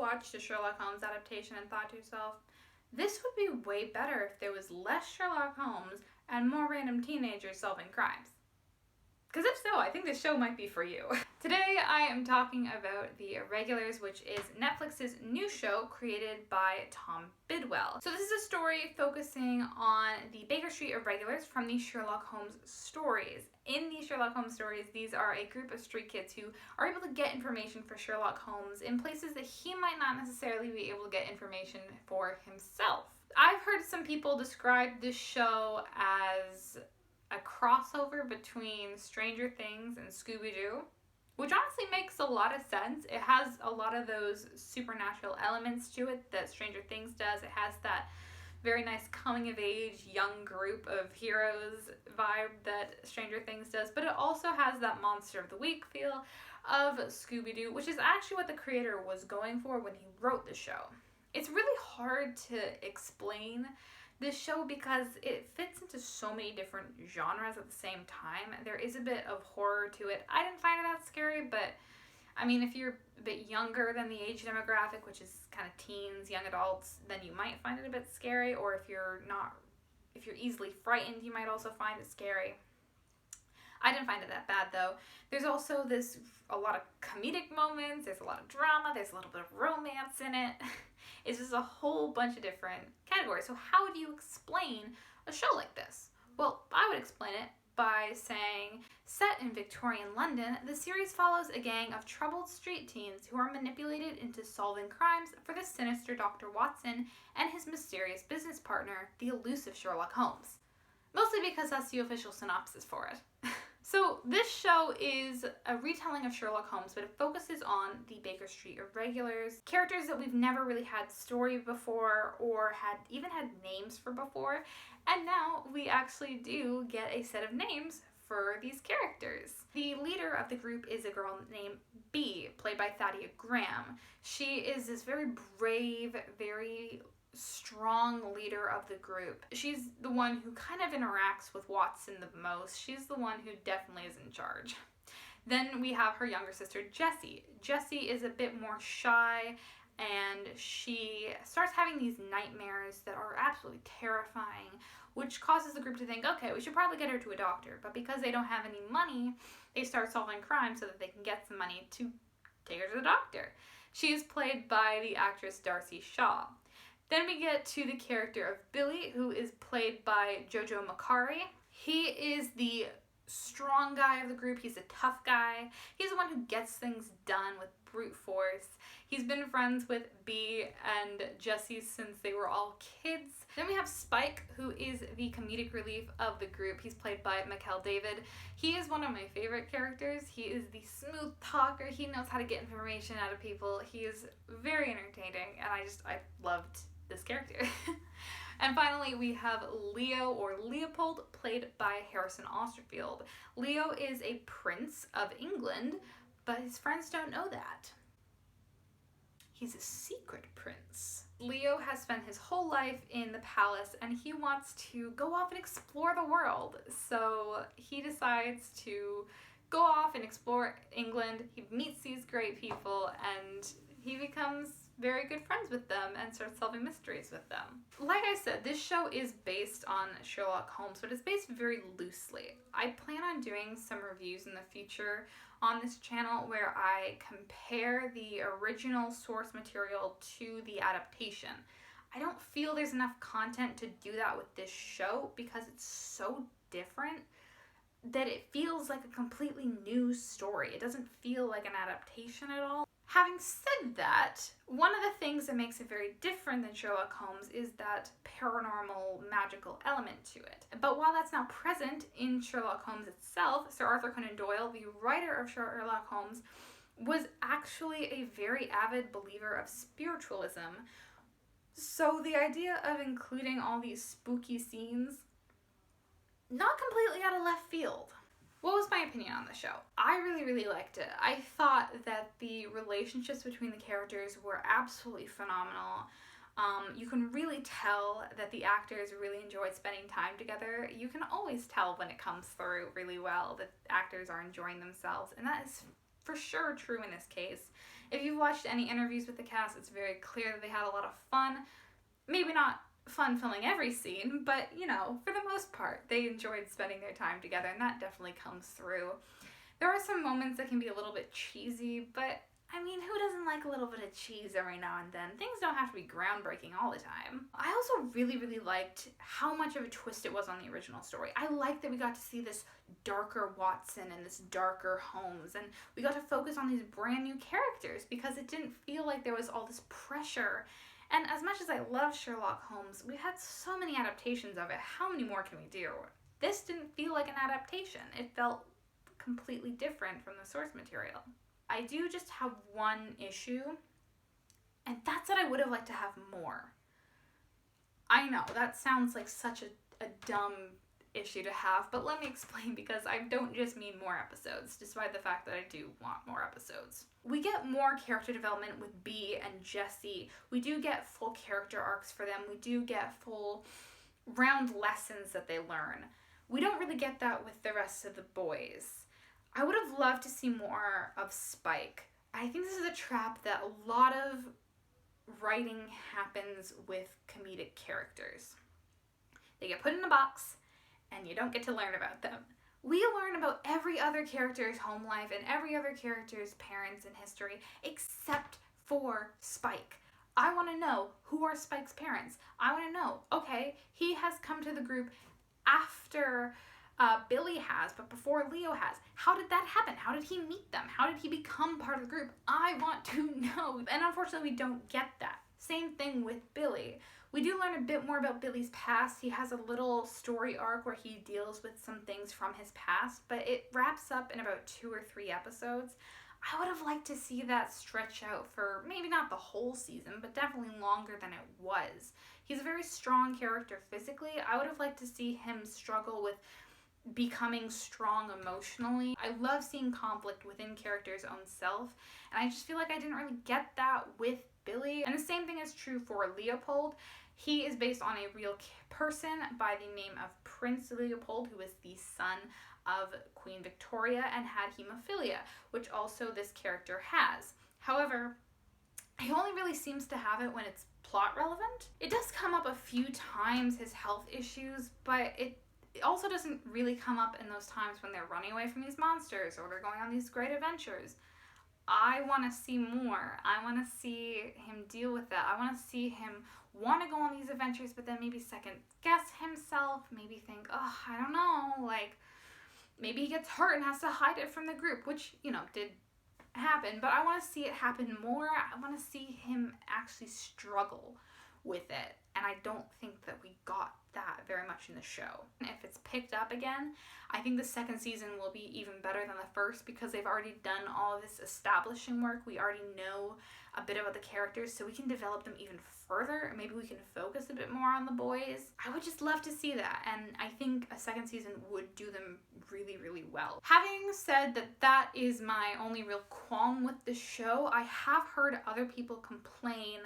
watched a Sherlock Holmes adaptation and thought to yourself, this would be way better if there was less Sherlock Holmes and more random teenagers solving crimes? Because if so, I think this show might be for you. Today I am talking about The Irregulars, which is Netflix's new show created by Tom Bidwell. So this is a story focusing on the Baker Street Irregulars from the Sherlock Holmes stories. In the Sherlock Holmes stories, these are a group of street kids who are able to get information for Sherlock Holmes in places that he might not necessarily be able to get information for himself. I've heard some people describe this show as a crossover between Stranger Things and Scooby-Doo, which honestly makes a lot of sense. It has a lot of those supernatural elements to it that Stranger Things does. It has that very nice coming-of-age young group of heroes vibe that Stranger Things does, but it also has that Monster of the Week feel of Scooby-Doo, which is actually what the creator was going for when he wrote the show. It's really hard to explain this show because it fits into so many different genres at the same time. There is a bit of horror to it. I didn't find it that scary, but I mean, if you're a bit younger than the age demographic, which is kind of teens, young adults, then you might find it a bit scary, or if you're easily frightened, you might also find it scary. I didn't find it that bad though. There's also a lot of comedic moments, there's a lot of drama, there's a little bit of romance in it. It's just a whole bunch of different categories. So how would you explain a show like this? Well, I would explain it by saying, set in Victorian London, the series follows a gang of troubled street teens who are manipulated into solving crimes for the sinister Dr. Watson and his mysterious business partner, the elusive Sherlock Holmes. Mostly because that's the official synopsis for it. So this show is a retelling of Sherlock Holmes, but it focuses on the Baker Street Irregulars, characters that we've never really had story before or even had names for before, and now we actually do get a set of names for these characters. The leader of the group is a girl named Bee, played by Thadia Graham. She is this very brave, very strong leader of the group. She's the one who kind of interacts with Watson the most. She's the one who definitely is in charge. Then we have her younger sister, Jessie. Jessie is a bit more shy, and she starts having these nightmares that are absolutely terrifying, which causes the group to think, okay, we should probably get her to a doctor. But because they don't have any money, they start solving crime so that they can get some money to take her to the doctor. She is played by the actress Darcy Shaw. Then we get to the character of Billy, who is played by Jojo Macari. He is the strong guy of the group. He's a tough guy. He's the one who gets things done with brute force. He's been friends with Bee and Jessie since they were all kids. Then we have Spike, who is the comedic relief of the group. He's played by Mikel David. He is one of my favorite characters. He is the smooth talker. He knows how to get information out of people. He is very entertaining, and I loved this character. And finally, we have Leo, or Leopold, played by Harrison Osterfield. Leo is a prince of England, but his friends don't know that. He's a secret prince. Leo has spent his whole life in the palace, and he wants to go off and explore the world. So he decides to go off and explore England. He meets these great people, and he becomes very good friends with them and starts solving mysteries with them. Like I said, this show is based on Sherlock Holmes, but it's based very loosely. I plan on doing some reviews in the future on this channel where I compare the original source material to the adaptation. I don't feel there's enough content to do that with this show because it's so different that it feels like a completely new story. It doesn't feel like an adaptation at all. Having said that, one of the things that makes it very different than Sherlock Holmes is that paranormal, magical element to it. But while that's not present in Sherlock Holmes itself, Sir Arthur Conan Doyle, the writer of Sherlock Holmes, was actually a very avid believer of spiritualism. So the idea of including all these spooky scenes, not completely out of left field. What was my opinion on the show? I really liked it. I thought that the relationships between the characters were absolutely phenomenal. You can really tell that the actors really enjoyed spending time together. You can always tell when it comes through really well that actors are enjoying themselves, and that is for sure true in this case. If you've watched any interviews with the cast, it's very clear that they had a lot of fun. Maybe not fun filming every scene, but, you know, for the most part, they enjoyed spending their time together, and that definitely comes through. There are some moments that can be a little bit cheesy, but, I mean, who doesn't like a little bit of cheese every now and then? Things don't have to be groundbreaking all the time. I also really, really liked how much of a twist it was on the original story. I liked that we got to see this darker Watson and this darker Holmes, and we got to focus on these brand new characters because it didn't feel like there was all this pressure. And as much as I love Sherlock Holmes, we've had so many adaptations of it. How many more can we do? This didn't feel like an adaptation. It felt completely different from the source material. I do just have one issue, and that's that I would have liked to have more. I know, that sounds like such a dumb issue to have, but let me explain, because I don't just mean more episodes, despite the fact that I do want more episodes. We get more character development with Bea and Jesse. We do get full character arcs for them. We do get full round lessons that they learn. We don't really get that with the rest of the boys. I would have loved to see more of Spike. I think this is a trap that a lot of writing happens with comedic characters. They get put in a box, and you don't get to learn about them. We learn about every other character's home life and every other character's parents and history except for Spike. I want to know, who are Spike's parents? I want to know, okay, he has come to the group after Billy has, but before Leo has. How did that happen? How did he meet them? How did he become part of the group? I want to know. And unfortunately, we don't get that. Same thing with Billy. We do learn a bit more about Billy's past. He has a little story arc where he deals with some things from his past, but it wraps up in about 2 or 3 episodes. I would have liked to see that stretch out for maybe not the whole season, but definitely longer than it was. He's a very strong character physically. I would have liked to see him struggle with becoming strong emotionally. I love seeing conflict within characters' own self, and I just feel like I didn't really get that with Billy. And the same thing is true for Leopold. He is based on a real person by the name of Prince Leopold, who is the son of Queen Victoria and had hemophilia, which also this character has. However, he only really seems to have it when it's plot relevant. It does come up a few times, his health issues, but it also doesn't really come up in those times when they're running away from these monsters or they're going on these great adventures. I want to see more. I want to see him deal with that. I want to see him want to go on these adventures, but then maybe second guess himself, maybe think, oh, I don't know, like, maybe he gets hurt and has to hide it from the group, which, you know, did happen, but I want to see it happen more. I want to see him actually struggle with it, and I don't think that we got that very much in the show. If it's picked up again, I think the second season will be even better than the first because they've already done all of this establishing work. We already know a bit about the characters, so we can develop them even further. Maybe we can focus a bit more on the boys. I would just love to see that, and I think a second season would do them really, really well. Having said that, that is my only real qualm with the show. I have heard other people complain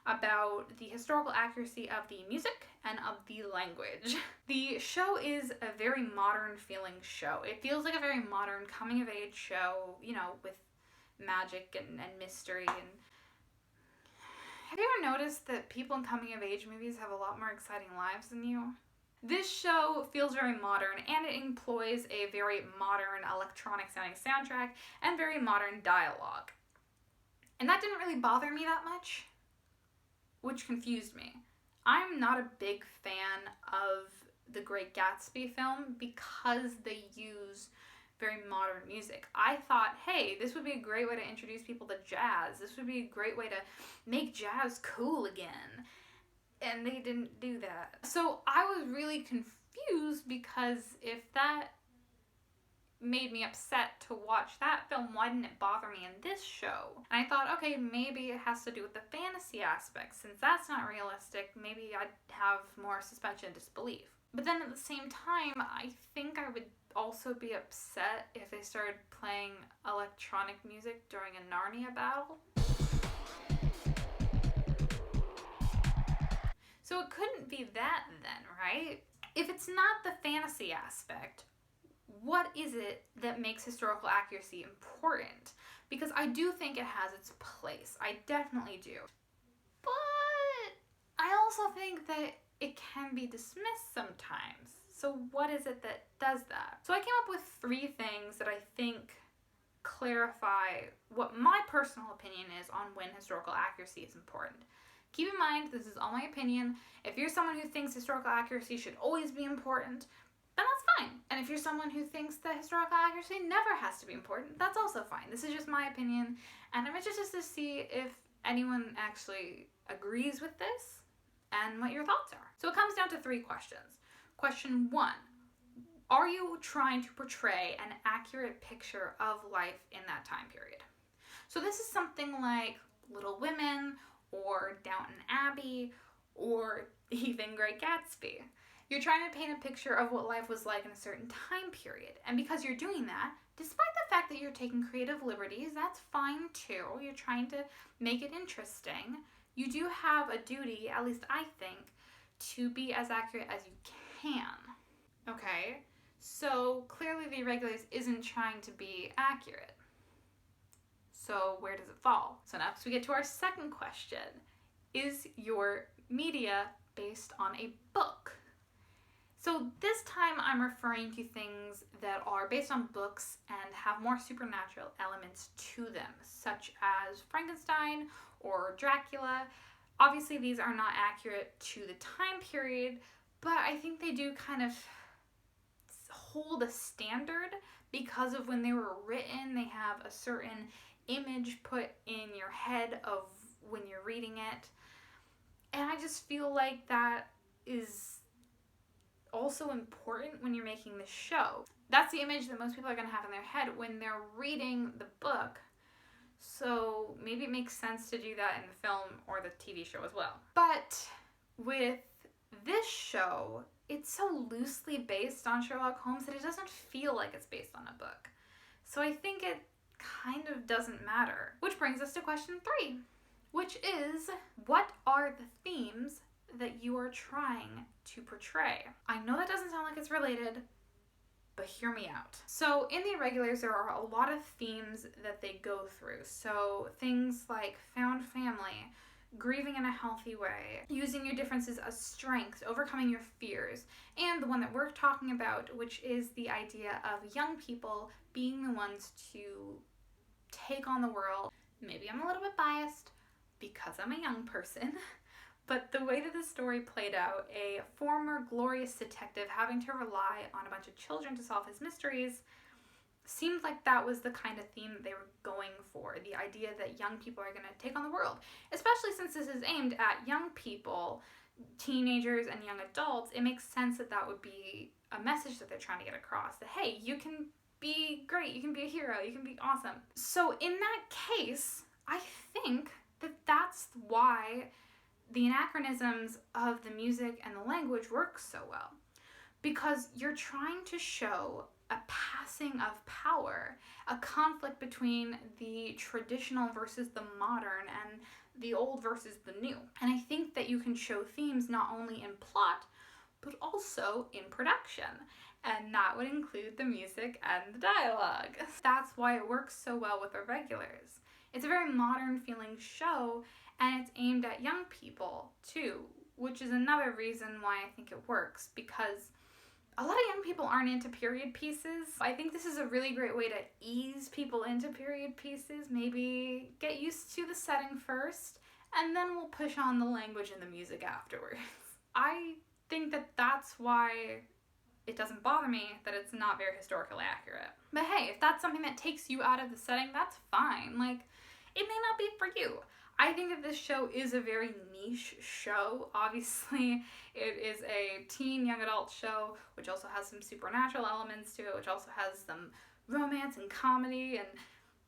about the historical accuracy of the music and of the language. The show is a very modern feeling show. It feels like a very modern coming of age show, you know, with magic and mystery. And have you ever noticed that people in coming of age movies have a lot more exciting lives than you? This show feels very modern, and it employs a very modern electronic sounding soundtrack and very modern dialogue. And that didn't really bother me that much, which confused me. I'm not a big fan of The Great Gatsby film because they use very modern music. I thought, hey, this would be a great way to introduce people to jazz. This would be a great way to make jazz cool again. And they didn't do that. So I was really confused because if that made me upset to watch that film, why didn't it bother me in this show? And I thought, okay, maybe it has to do with the fantasy aspect. Since that's not realistic, maybe I'd have more suspension of disbelief. But then at the same time, I think I would also be upset if they started playing electronic music during a Narnia battle. So it couldn't be that then, right? If it's not the fantasy aspect, what is it that makes historical accuracy important? Because I do think it has its place. I definitely do. But I also think that it can be dismissed sometimes. So what is it that does that? So I came up with 3 things that I think clarify what my personal opinion is on when historical accuracy is important. Keep in mind, this is all my opinion. If you're someone who thinks historical accuracy should always be important, then that's fine. And if you're someone who thinks that historical accuracy never has to be important, that's also fine. This is just my opinion, and I'm interested to see if anyone actually agrees with this and what your thoughts are. So it comes down to 3 questions. Question 1, are you trying to portray an accurate picture of life in that time period? So this is something like Little Women or Downton Abbey or even Great Gatsby. You're trying to paint a picture of what life was like in a certain time period. And because you're doing that, despite the fact that you're taking creative liberties, that's fine too. You're trying to make it interesting. You do have a duty, at least I think, to be as accurate as you can. Okay, so clearly The Irregulars isn't trying to be accurate. So where does it fall? So next we get to our second question. Is your media based on a book? So this time I'm referring to things that are based on books and have more supernatural elements to them, such as Frankenstein or Dracula. Obviously these are not accurate to the time period, but I think they do kind of hold a standard because of when they were written. They have a certain image put in your head of when you're reading it. And I just feel like that is also important when you're making the show. That's the image that most people are going to have in their head when they're reading the book. So maybe it makes sense to do that in the film or the TV show as well. But with this show, it's so loosely based on Sherlock Holmes that it doesn't feel like it's based on a book. So I think it kind of doesn't matter. Which brings us to question 3, which is, what are the themes that you are trying to portray? I know that doesn't sound like it's related, but hear me out. So in The Irregulars, there are a lot of themes that they go through. So things like found family, grieving in a healthy way, using your differences as strengths, overcoming your fears, and the one that we're talking about, which is the idea of young people being the ones to take on the world. Maybe I'm a little bit biased because I'm a young person, but the way that the story played out, a former glorious detective having to rely on a bunch of children to solve his mysteries, seemed like that was the kind of theme that they were going for. The idea that young people are going to take on the world. Especially since this is aimed at young people, teenagers and young adults, it makes sense that that would be a message that they're trying to get across. That, hey, you can be great, you can be a hero, you can be awesome. So in that case, I think that that's why the anachronisms of the music and the language work so well. Because you're trying to show a passing of power, a conflict between the traditional versus the modern and the old versus the new. And I think that you can show themes not only in plot, but also in production. And that would include the music and the dialogue. That's why it works so well with Irregulars. It's a very modern feeling show, and it's aimed at young people too, which is another reason why I think it works, because a lot of young people aren't into period pieces. I think this is a really great way to ease people into period pieces. Maybe get used to the setting first, and then we'll push on the language and the music afterwards. I think that that's why it doesn't bother me that it's not very historically accurate. But hey, if that's something that takes you out of the setting, that's fine. Like, it may not be for you. I think that this show is a very niche show. Obviously, it is a teen young adult show, which also has some supernatural elements to it, which also has some romance and comedy and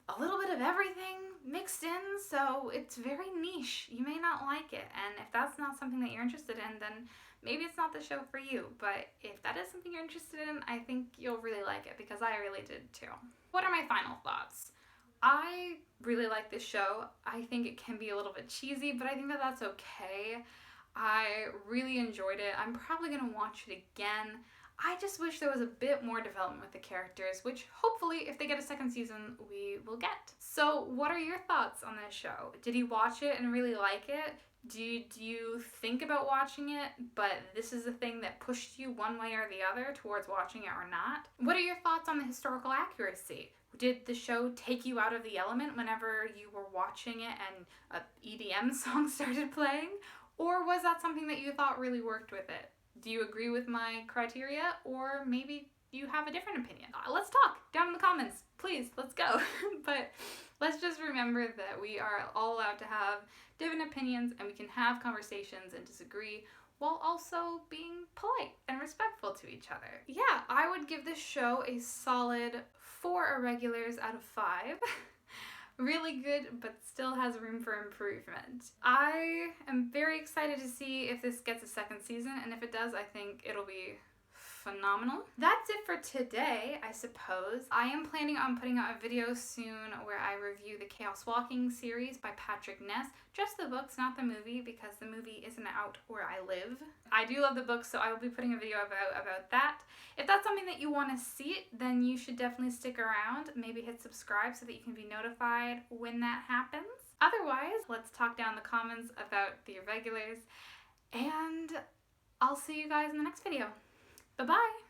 a little bit of everything mixed in, so it's very niche. You may not like it, and if that's not something that you're interested in, then maybe it's not the show for you. But if that is something you're interested in, I think you'll really like it, because I really did too. What are my final thoughts? I really like this show. I think it can be a little bit cheesy, but I think that that's okay. I really enjoyed it. I'm probably going to watch it again. I just wish there was a bit more development with the characters, which hopefully, if they get a second season, we will get. So, what are your thoughts on this show? Did you watch it and really like it? Do you think about watching it, but this is the thing that pushed you one way or the other towards watching it or not? What are your thoughts on the historical accuracy? Did the show take you out of the element whenever you were watching it and a EDM song started playing? Or was that something that you thought really worked with it? Do you agree with my criteria, or maybe you have a different opinion? Let's talk down in the comments. Please, let's go. But let's just remember that we are all allowed to have different opinions, and we can have conversations and disagree while also being polite and respectful to each other. Yeah, I would give this show a solid 4 irregulars out of 5. Really good, but still has room for improvement. I am very excited to see if this gets a second season, and if it does, I think it'll be phenomenal. That's it for today, I suppose. I am planning on putting out a video soon where I review the Chaos Walking series by Patrick Ness. Just the books, not the movie, because the movie isn't out where I live. I do love the books, so I will be putting a video about that. If that's something that you want to see, then you should definitely stick around. Maybe hit subscribe so that you can be notified when that happens. Otherwise, let's talk down in the comments about the irregulars, and I'll see you guys in the next video. Bye-bye!